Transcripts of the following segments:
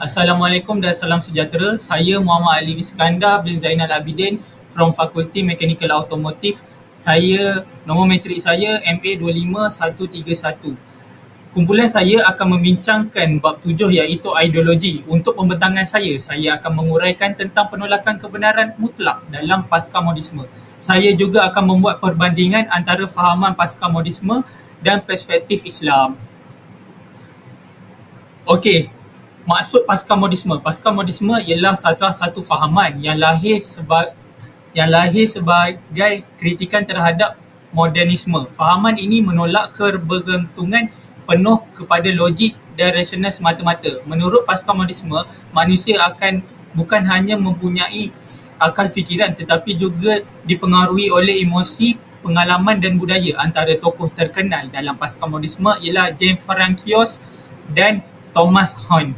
Assalamualaikum dan salam sejahtera. Saya Muhammad Ali Iskandar bin Zainal Abidin from Fakulti Mechanical Automotive. Nombor matrik saya MA25131. Kumpulan saya akan membincangkan bab 7 iaitu ideologi. Untuk pembentangan saya akan menguraikan tentang penolakan kebenaran mutlak dalam pasca-modisme. Saya juga akan membuat perbandingan antara fahaman pasca-modisme dan perspektif Islam. Okey, maksud pasca-modisme. Pasca-modisme ialah salah satu fahaman yang lahir sebagai kritikan terhadap modernisme. Fahaman ini menolak kebergantungan penuh kepada logik dan rasional semata-mata. Menurut pasca-modisme, manusia bukan hanya mempunyai akal fikiran tetapi juga dipengaruhi oleh emosi, pengalaman dan budaya. Antara tokoh terkenal dalam pasca-modisme ialah Jean-François dan Thomas Kuhn.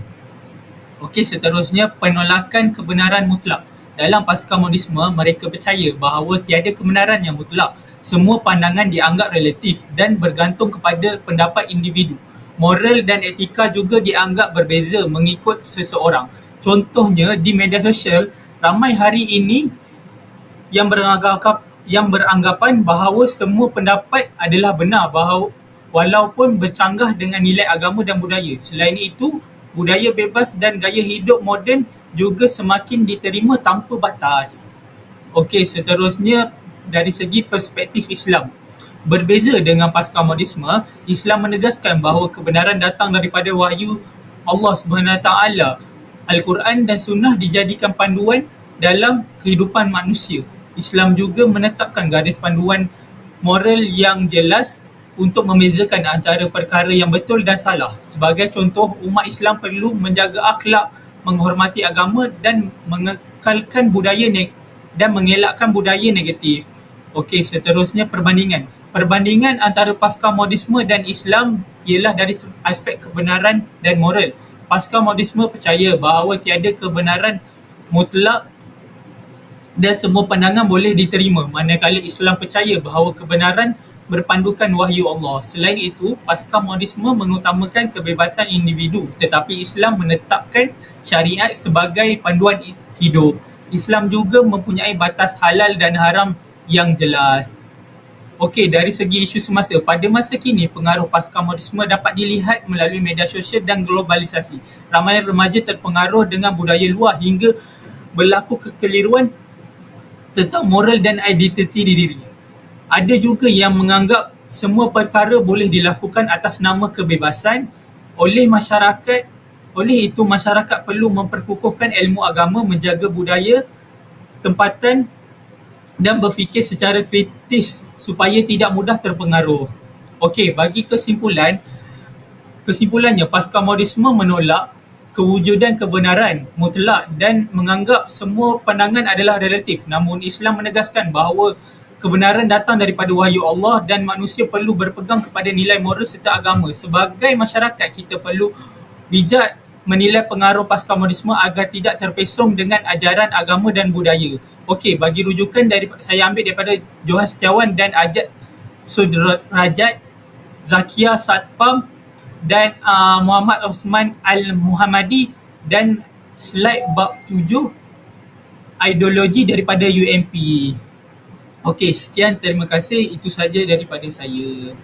Okey, seterusnya penolakan kebenaran mutlak. Dalam pasca-modisme, mereka percaya bahawa tiada kebenaran yang mutlak. Semua pandangan dianggap relatif dan bergantung kepada pendapat individu. Moral dan etika juga dianggap berbeza mengikut seseorang. Contohnya, di media sosial, ramai hari ini yang beranggapan bahawa semua pendapat adalah benar walaupun bercanggah dengan nilai agama dan budaya. Selain itu, budaya bebas dan gaya hidup moden juga semakin diterima tanpa batas. Okey, seterusnya dari segi perspektif Islam. Berbeza dengan pasca-modisme, Islam menegaskan bahawa kebenaran datang daripada wahyu Allah SWT. Al-Quran dan Sunnah dijadikan panduan dalam kehidupan manusia. Islam juga menetapkan garis panduan moral yang jelas untuk membezakan antara perkara yang betul dan salah. Sebagai contoh, umat Islam perlu menjaga akhlak, menghormati agama dan mengelakkan budaya negatif. Okey, seterusnya perbandingan. Perbandingan antara pasca-modisme dan Islam ialah dari aspek kebenaran dan moral. Pasca-modisme percaya bahawa tiada kebenaran mutlak dan semua pandangan boleh diterima, manakala Islam percaya bahawa kebenaran berpandukan wahyu Allah. Selain itu, pasca-modisme mengutamakan kebebasan individu, tetapi Islam menetapkan syariat sebagai panduan hidup. Islam juga mempunyai batas halal dan haram yang jelas. Okey, dari segi isu semasa, pada masa kini pengaruh pasca-modisme dapat dilihat melalui media sosial dan globalisasi. Ramai remaja terpengaruh dengan budaya luar hingga berlaku kekeliruan tentang moral dan identiti diri. Ada juga yang menganggap semua perkara boleh dilakukan atas nama kebebasan oleh masyarakat. Oleh itu, masyarakat perlu memperkukuhkan ilmu agama, menjaga budaya tempatan dan berfikir secara kritis supaya tidak mudah terpengaruh. Okey, bagi kesimpulannya, pasca-modisme menolak kewujudan kebenaran mutlak dan menganggap semua pandangan adalah relatif. Namun Islam menegaskan bahawa kebenaran datang daripada wahyu Allah dan manusia perlu berpegang kepada nilai moral serta agama. Sebagai masyarakat, kita perlu bijak menilai pengaruh pasca-modisme agar tidak terpesong dengan ajaran agama dan budaya. Okey, bagi rujukan saya ambil daripada Johan Setiawan dan Ajat Sudrajat, Zakia Satpam dan Muhammad Osman Al-Muhammadi, dan slide bab 7 ideologi daripada UMP. Okey, sekian, terima kasih. Itu saja daripada saya.